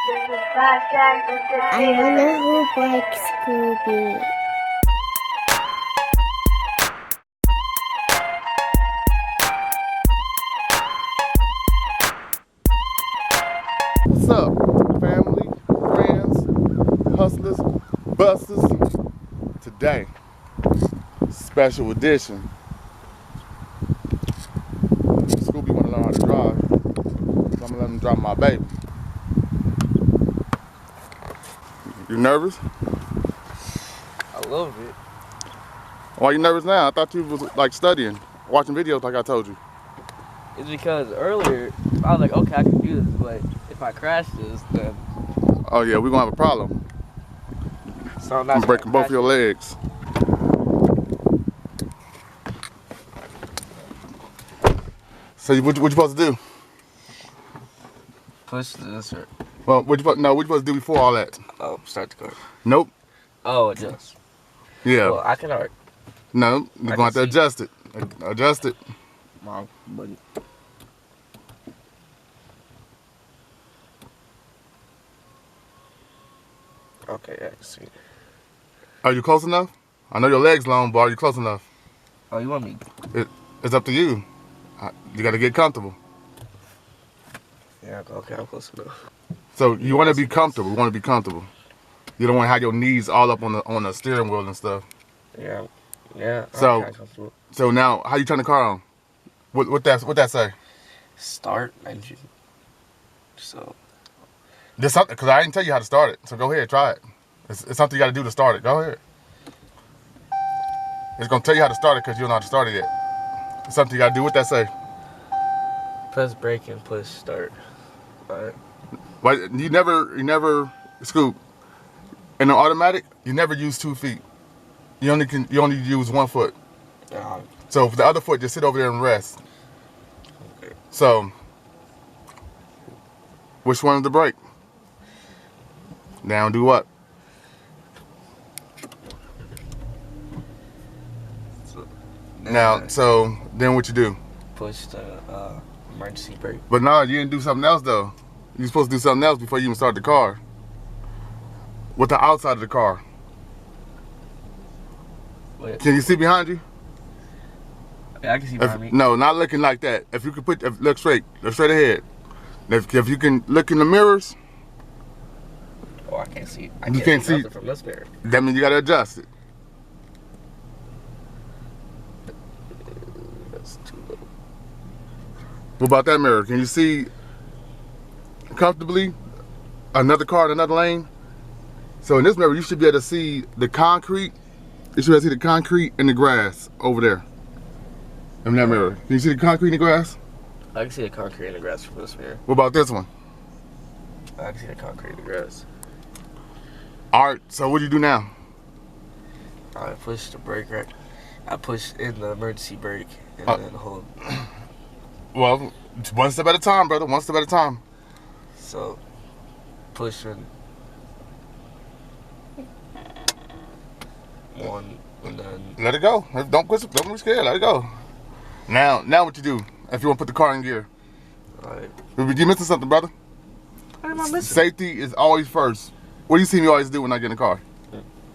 I wanna hoop like Scooby. What's up, family, friends, hustlers, busters? Today, special edition. Scooby wanna learn how to drive, so I'm gonna let him drive my baby. You nervous? A little bit. Why you nervous now? I thought you was like studying, watching videos like I told you. It's because earlier I was like, okay, I can do this, but if I crash this, then Oh yeah, we're gonna have a problem. so I'm not I'm breaking both of your legs. So what you supposed to do? Push this or Well, what you supposed to do before all that? start the car. Nope. Oh, adjust. Yeah. Well, I can already. No, you're going to have to adjust it. Adjust it. Wrong button. Okay, I can see. Are you close enough? I know your leg's long, but are you close enough? Oh, you want me? It's up to you. You got to get comfortable. Yeah, okay, I'm close enough. So you want to be comfortable. You want to be comfortable. You don't want to have your knees all up on the steering wheel and stuff. Yeah, yeah. So- I'm kinda comfortable. So now, how you turn the car on? What that say? Start engine. So There's something, because I didn't tell you how to start it. So go ahead, try it. It's something you got to do to start it. Go ahead. It's going to tell you how to start it because you don't know how to start it yet. It's something you got to do. What that say? press brake and push start. Alright. Why you never Scoobe. In the automatic, you never use 2 feet. You only use 1 foot. So for the other foot, just sit over there and rest. Okay. So which one is the brake? Now do what? So So then what you do? push the emergency brake. But no, you didn't do something else though. You're supposed to do something else before you even start the car. With the outside of the car. Wait. Can you see behind you? Yeah, I can see behind me. No, not looking like that. If you could look straight ahead. If you can look in the mirrors, Oh, I can't see. I You can't see- nothing from this mirror. that means you gotta adjust it. That's too low. What about that mirror? Can you see comfortably another car in another lane? So in this mirror, you should be able to see the concrete. You should be able to see the concrete and the grass over there. In that mirror. Can you see the concrete and the grass? I can see the concrete in the grass from this mirror. What about this one? I can see the concrete in the grass. All right, so what do you do now? I push the brake right. I push in the emergency brake and then hold. Well, one step at a time, brother. One step at a time. So push in one and then Let it go. Don't be scared. Let it go. Now what you do? If you want to put the car in gear. alright. You missing something, brother? What am I missing? Safety is always first. What do you see me always do when I get in the car?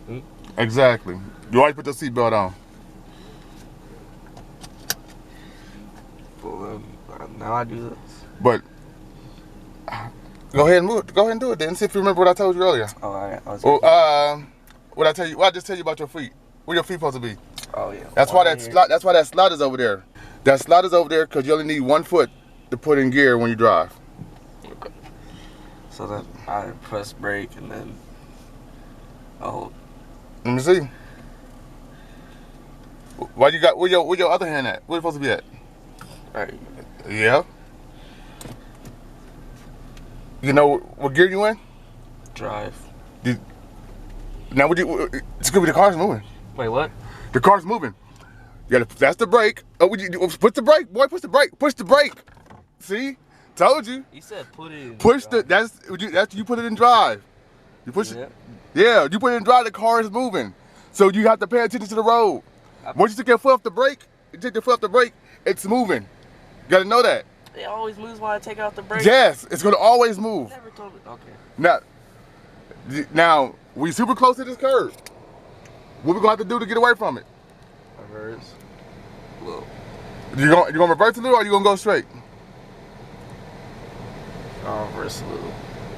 Hmm? Exactly. You always put your seatbelt on. Well, now I do this. But go ahead and move. Go ahead and do it then. See if you remember what I told you earlier. Oh, I was. What I tell you? What I just tell you about your feet? Where your feet supposed to be? Oh yeah. That's why that slot. That's why that slot is over there. That slot is over there because you only need 1 foot to put in gear when you drive. Okay. So then I press brake and then I hold. Let me see. Why you got? Where your other hand at? Where you supposed to be at? Right. Yeah. You know what gear you in? Drive. Now what you? Scooby, the car's moving. Wait, what? The car's moving. That's the brake. Oh, push the brake, boy. Push the brake. Push the brake. See? Told you. You said put it in. Push drive. that's you put it in drive. You push Yeah. it. Yeah, you put it in drive. The car is moving. So you have to pay attention to the road. Once you take your foot off the brake, you take your foot off the brake, it's moving. You gotta know that. It always moves when I take out the brake. Yes, it's gonna always move. You never told me. Okay. Now we super close to this curb. What we gonna have to do to get away from it? Reverse. Look. You gonna reverse a little, or you gonna go straight? I'll reverse a little.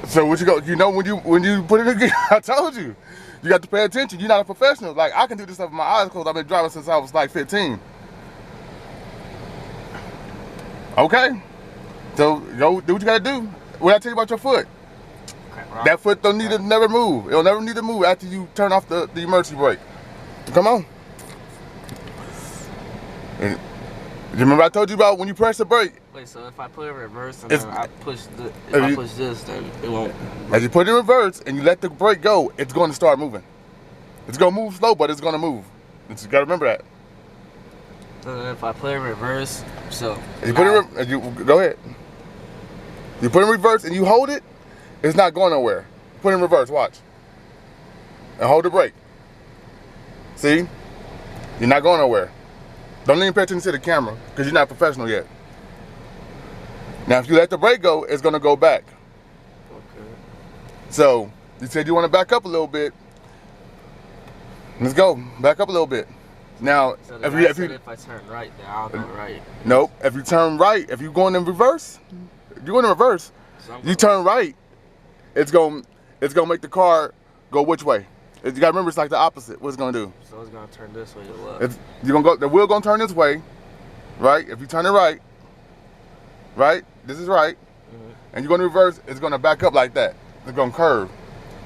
So what you go? You know when you put it again, I told you, you got to pay attention. You're not a professional. Like I can do this stuff with my eyes closed. I've been driving since I was like 15. Okay. So go do what you gotta do. What I tell you about your foot? Okay, That foot don't need to never move. It'll never need to move after you turn off the emergency brake. Come on. And you remember I told you about when you press the brake? Wait, so if I put it in reverse and then I push push this, then it won't. As you put it in reverse and you let the brake go, it's going to start moving. It's going to move slow, but it's going to move. You got to remember that. And then if I put it in reverse, so You put it go ahead. You put it in reverse and you hold it, it's not going nowhere. Put it in reverse, watch. And hold the brake. See? You're not going nowhere. Don't even pay attention to the camera because you're not professional yet. Now, if you let the brake go, it's going to go back. Okay. So, you said you want to back up a little bit. Let's go. Back up a little bit. Now, So if I turn right, then I'll go right. Nope. If you turn right, if you're going in reverse, So you turn right, it's going to make the car go which way? You got to remember it's like the opposite. What's it going to do? So it's going to turn this way to left. The wheel going to turn this way, right? If you turn it right, this is right, and you're going to reverse, it's going to back up like that. It's going to curve.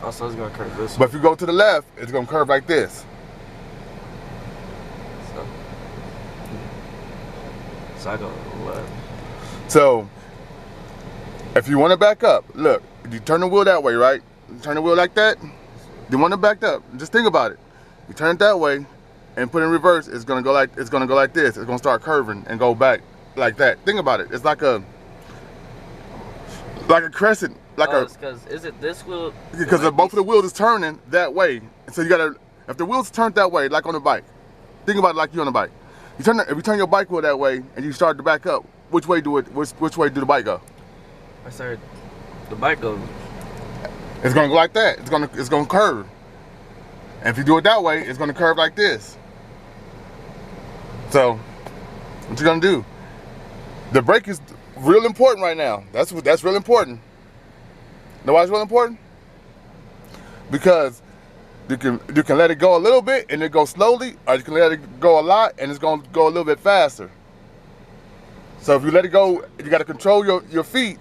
Also, it's going to curve this way. But if you go to the left, it's going to curve like this. So I go to the left. So, if you want to back up, look, you turn the wheel that way, right? You turn the wheel like that. You want to back up. Just think about it. You turn it that way and put it in reverse, it's going to go like this. It's going to start curving and go back like that. Think about it. It's like a crescent, because is it this wheel? Because both of the wheels is turning that way. So you got to, if the wheels turn that way, like on the bike, think about it like you're on a bike. If you turn your bike wheel that way and you start to back up, which way do the bike go? The bike goes. It's gonna go like that. It's gonna curve. And if you do it that way, it's gonna curve like this. So, what you gonna do? The brake is real important right now. That's real important. Know why it's real important? Because you can let it go a little bit and it goes slowly, or you can let it go a lot and it's gonna go a little bit faster. So if you let it go, you gotta control your feet.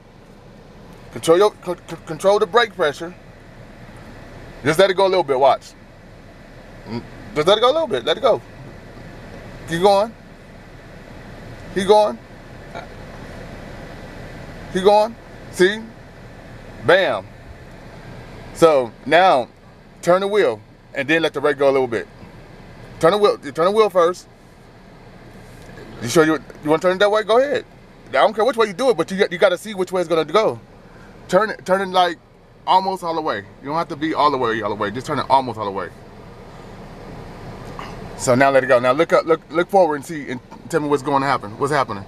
Control the brake pressure. Just let it go a little bit, watch. Just let it go a little bit, let it go. Keep going. Keep going. Keep going. See? Bam. So now turn the wheel and then let the brake go a little bit. Turn the wheel first. You sure you want to turn it that way? Go ahead. I don't care which way you do it, but you got to see which way it's gonna go. Turn it like almost all the way. You don't have to be all the way. Just turn it almost all the way. So now let it go. Now look forward and see and tell me what's going to happen. What's happening?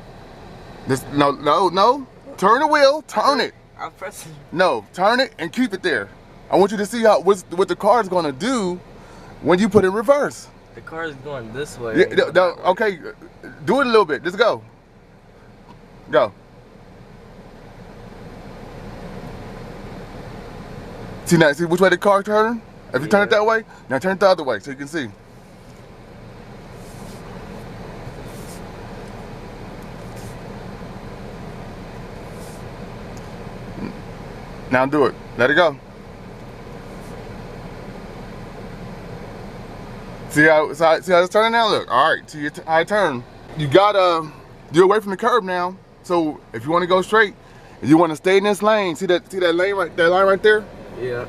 No. Turn the wheel. Turn it. I'm pressing. No, turn it and keep it there. I want you to see what the car is going to do when you put it in reverse. The car is going this way. Yeah, okay, do it a little bit. Just go. Go. See which way the car turning? If you turn it that way, now turn it the other way so you can see. Now do it. Let it go. See how it's turning now? Look. All right. See how it turned. You gotta you're away from the curb now. So if you want to go straight, if you want to stay in this lane, see that lane that line right there? Yeah.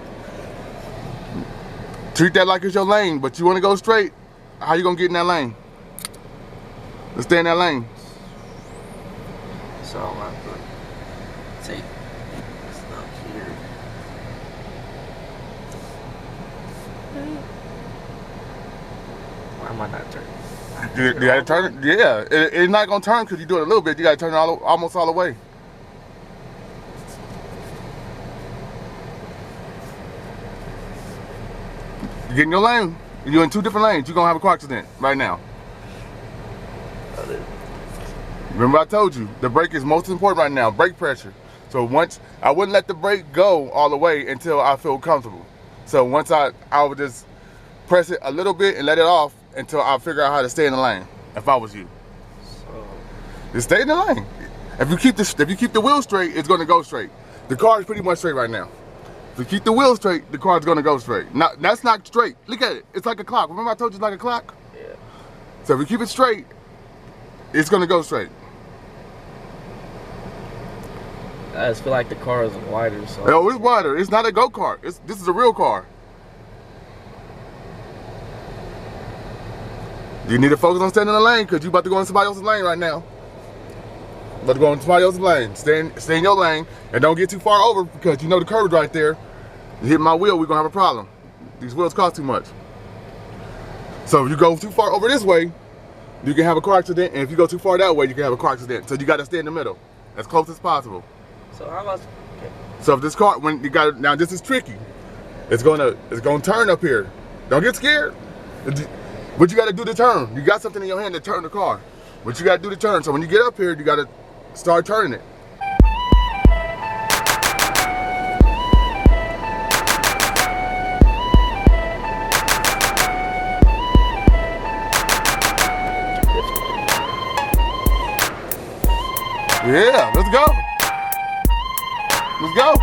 Treat that like it's your lane, but you want to go straight. How you gonna get in that lane? Let's stay in that lane. So I'm gonna take this up here. Why am I not turning? You gotta turn it. Yeah, it's not gonna turn because you do it a little bit. You gotta turn it almost all the way. You get in your lane. You're in two different lanes. You're gonna have a car accident right now. Remember I told you, the brake is most important right now, brake pressure. So once, I wouldn't let the brake go all the way until I feel comfortable. So once I would just press it a little bit and let it off until I figure out how to stay in the lane, if I was you. So, just stay in the lane. If you keep the wheel straight, it's gonna go straight. The car is pretty much straight right now. If you keep the wheel straight, the car is gonna go straight. Now, that's not straight. Look at it, it's like a clock. Remember I told you it's like a clock? yeah. So if you keep it straight, it's gonna go straight. I just feel like the car is wider, so. Oh, it's wider. It's not a go-kart. This is a real car. You need to focus on staying in the lane because you're about to go in somebody else's lane right now. About to go in somebody else's lane. Stay in your lane and don't get too far over because you know the curb is right there. You hit my wheel, we're gonna have a problem. These wheels cost too much. So if you go too far over this way, you can have a car accident, and if you go too far that way, you can have a car accident. So you gotta stay in the middle, as close as possible. So how about? So if this car, when you got now, this is tricky. It's gonna turn up here. Don't get scared. But you gotta do the turn. You got something in your hand to turn the car. But you gotta do the turn. So when you get up here, you gotta start turning it. Yeah, let's go. Let's go.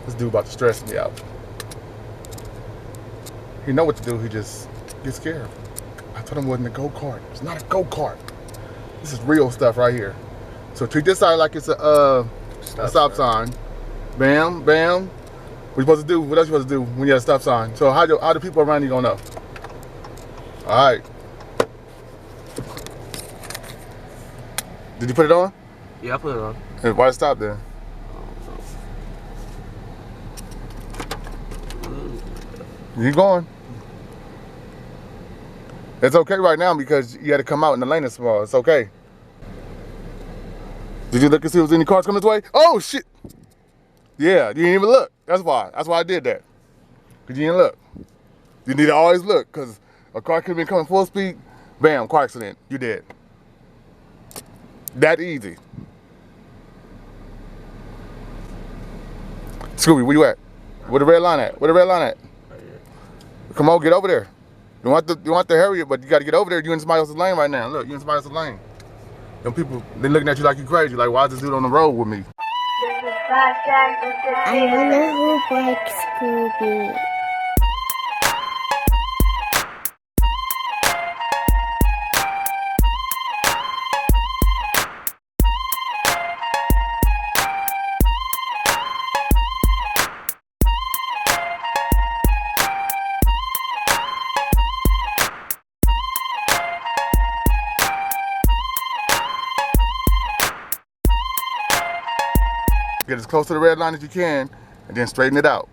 This dude about to stress me out. He know what to do, he just gets scared. I told him it wasn't a go-kart. It's not a go-kart. This is real stuff right here. So treat this side like it's a stop sign. Bam, bam. What you supposed to do? What else you supposed to do when you have a stop sign? So how do people around you gonna know? All right. Did you put it on? Yeah, I put it on. Hey, why stop there? You going? It's okay right now because you had to come out and the lane is small. It's okay. Did you look and see if there's any cars coming this way? Oh shit! Yeah, you didn't even look. That's why. That's why I did that. Cause you didn't look. You need to always look, cause a car could have been coming full speed. Bam, car accident. You dead. That easy. Scooby, where you at? Where the red line at? Where the red line at? Come on, get over there. You want to hurry it, but you got to get over there. You in somebody else's lane right now. Look, you in somebody else's lane. Them people, they looking at you like you crazy. Like, why is this dude on the road with me? I wanna hoop like Scooby. Get as close to the red line as you can, and then straighten it out.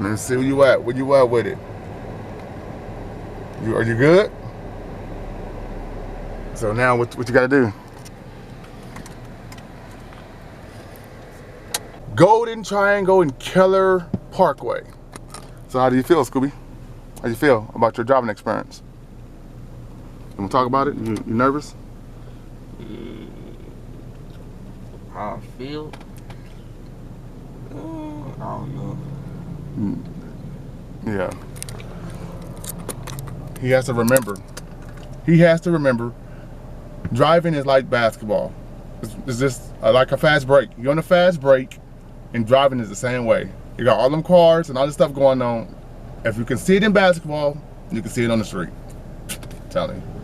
Let's see where you at. Where you at with it? Are you good? So now what you gotta do? Golden Triangle and Keller Parkway. So how do you feel, Scooby? How do you feel about your driving experience? You wanna talk about it? You nervous? How I feel? I don't know. Yeah. He has to remember. He has to remember. Driving is like basketball. It's just like a fast break. You're on a fast break, and driving is the same way. You got all them cars and all this stuff going on. If you can see it in basketball, you can see it on the street. I'm telling you.